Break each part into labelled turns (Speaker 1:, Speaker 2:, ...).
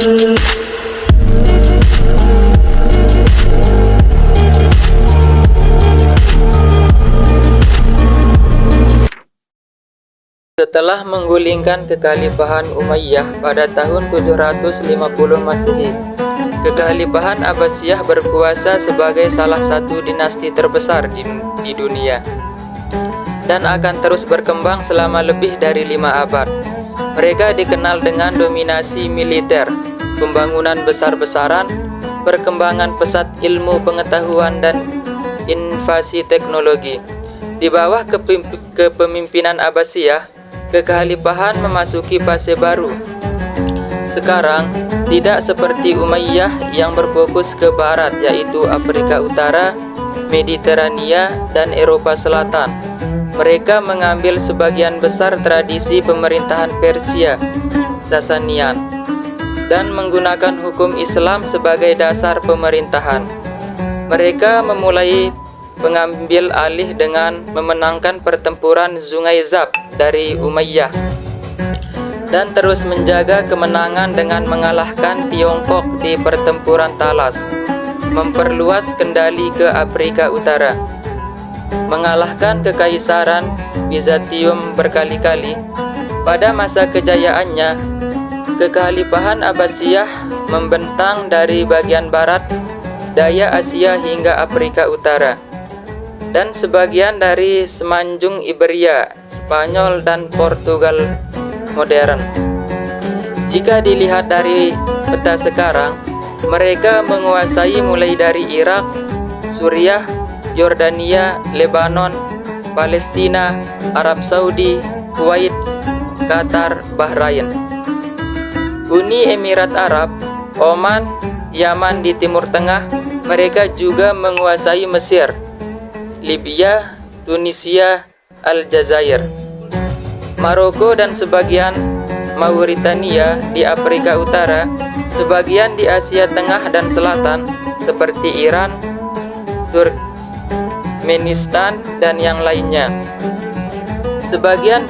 Speaker 1: Setelah menggulingkan kekhalifahan Umayyah pada tahun 750 Masehi, kekhalifahan Abbasiyah berkuasa sebagai salah satu dinasti terbesar di dunia dan akan terus berkembang selama lebih dari 5 abad. Mereka dikenal dengan dominasi militer, pembangunan besar-besaran, perkembangan pesat ilmu pengetahuan dan invasi teknologi. Di bawah kepemimpinan Abbasiyah, kekhalifahan memasuki fase baru. Sekarang, tidak seperti Umayyah yang berfokus ke barat, yaitu Afrika Utara, Mediterania, dan Eropa Selatan. Mereka mengambil sebagian besar tradisi pemerintahan Persia, Sasanian, dan menggunakan hukum Islam sebagai dasar pemerintahan. Mereka memulai mengambil alih dengan memenangkan pertempuran Sungai Zab dari Umayyah dan terus menjaga kemenangan dengan mengalahkan Tiongkok di pertempuran Talas, memperluas kendali ke Afrika Utara, mengalahkan kekaisaran Bizantium berkali-kali. Pada masa kejayaannya, kekhalifahan Abbasiyah membentang dari bagian barat, daya Asia hingga Afrika Utara, dan sebagian dari semenanjung Iberia, Spanyol, dan Portugal modern. Jika dilihat dari peta sekarang, mereka menguasai mulai dari Irak, Suriah, Yordania, Lebanon, Palestina, Arab Saudi, Kuwait, Qatar, Bahrain, Uni Emirat Arab, Oman, Yaman di Timur Tengah. Mereka juga menguasai Mesir, Libya, Tunisia, Aljazair, Maroko, dan sebagian Mauritania di Afrika Utara, sebagian di Asia Tengah dan Selatan seperti Iran, Turkmenistan, dan yang lainnya. Sebagian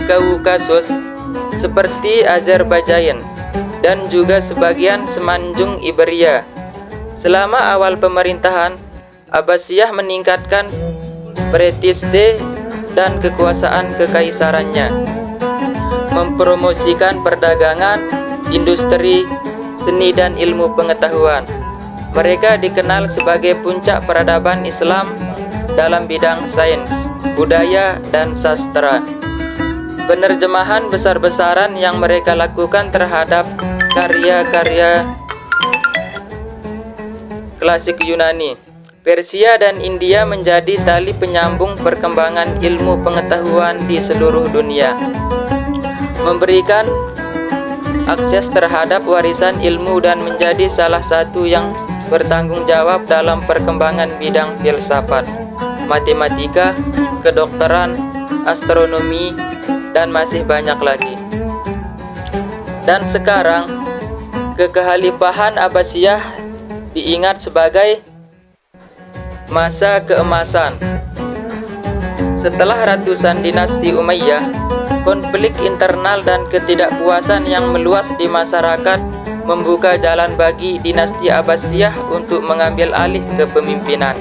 Speaker 1: Kaukasus seperti Azerbaijan dan juga sebagian semenanjung Iberia. Selama awal pemerintahan, Abbasiyah meningkatkan prestige dan kekuasaan kekaisarannya, mempromosikan perdagangan, industri, seni, dan ilmu pengetahuan. Mereka dikenal sebagai puncak peradaban Islam dalam bidang sains, budaya, dan sastra. Penerjemahan besar-besaran yang mereka lakukan terhadap karya-karya klasik Yunani, Persia, dan India menjadi tali penyambung perkembangan ilmu pengetahuan di seluruh dunia, memberikan akses terhadap warisan ilmu dan menjadi salah satu yang bertanggung jawab dalam perkembangan bidang filsafat, matematika, kedokteran, astronomi, dan masih banyak lagi. Dan sekarang, kekhalifahan Abbasiyah diingat sebagai masa keemasan. Setelah ratusan dinasti Umayyah, konflik internal dan ketidakpuasan yang meluas di masyarakat membuka jalan bagi dinasti Abbasiyah untuk mengambil alih kepemimpinan.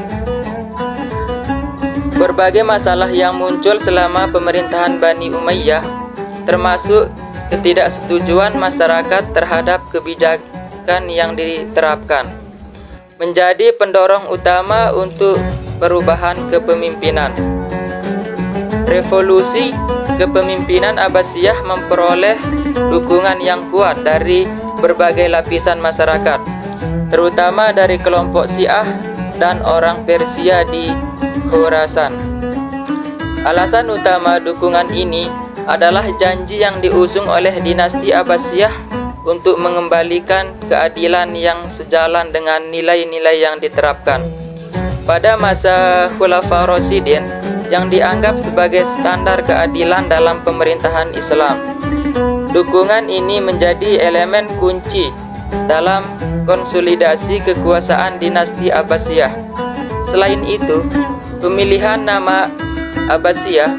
Speaker 1: Berbagai masalah yang muncul selama pemerintahan Bani Umayyah, termasuk ketidaksetujuan masyarakat terhadap kebijakan yang diterapkan, menjadi pendorong utama untuk perubahan kepemimpinan. Revolusi kepemimpinan Abbasiyah memperoleh dukungan yang kuat dari berbagai lapisan masyarakat, terutama dari kelompok Syiah dan orang Persia di Khorasan. Alasan utama dukungan ini adalah janji yang diusung oleh dinasti Abbasiyah untuk mengembalikan keadilan yang sejalan dengan nilai-nilai yang diterapkan pada masa Khulafa Rasyidin yang dianggap sebagai standar keadilan dalam pemerintahan Islam. Dukungan ini menjadi elemen kunci dalam konsolidasi kekuasaan dinasti Abbasiyah. Selain itu, pemilihan nama Abbasiyah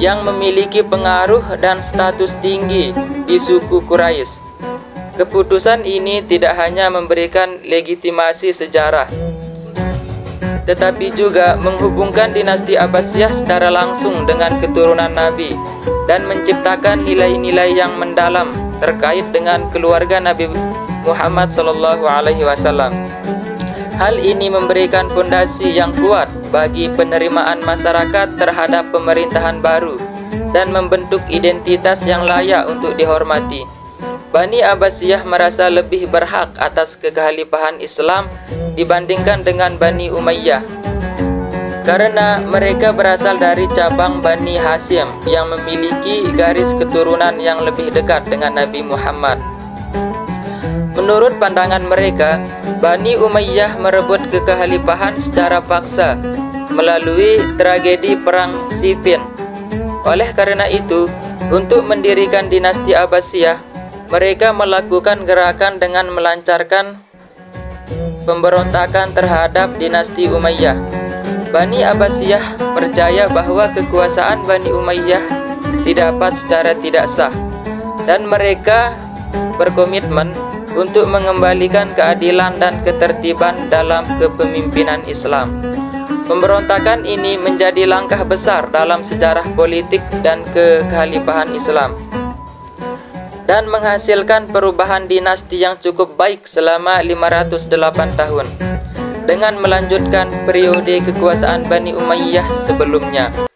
Speaker 1: yang memiliki pengaruh dan status tinggi di suku Quraisy. Keputusan ini tidak hanya memberikan legitimasi sejarah, tetapi juga menghubungkan dinasti Abbasiyah secara langsung dengan keturunan Nabi dan menciptakan nilai-nilai yang mendalam terkait dengan keluarga Nabi Muhammad SAW. Hal ini memberikan fondasi yang kuat bagi penerimaan masyarakat terhadap pemerintahan baru dan membentuk identitas yang layak untuk dihormati. Bani Abbasiyah merasa lebih berhak atas kekhalifahan Islam dibandingkan dengan Bani Umayyah, karena mereka berasal dari cabang Bani Hashim yang memiliki garis keturunan yang lebih dekat dengan Nabi Muhammad. Menurut pandangan mereka, Bani Umayyah merebut kekhalifahan secara paksa melalui tragedi Perang Siffin. Oleh karena itu, untuk mendirikan dinasti Abbasiyah, mereka melakukan gerakan dengan melancarkan pemberontakan terhadap dinasti Umayyah. Bani Abbasiyah percaya bahwa kekuasaan Bani Umayyah didapat secara tidak sah, dan mereka berkomitmen untuk mengembalikan keadilan dan ketertiban dalam kepemimpinan Islam. Pemberontakan ini menjadi langkah besar dalam sejarah politik dan kekhalifahan Islam, dan menghasilkan perubahan dinasti yang cukup baik selama 508 tahun, dengan melanjutkan periode kekuasaan Bani Umayyah sebelumnya.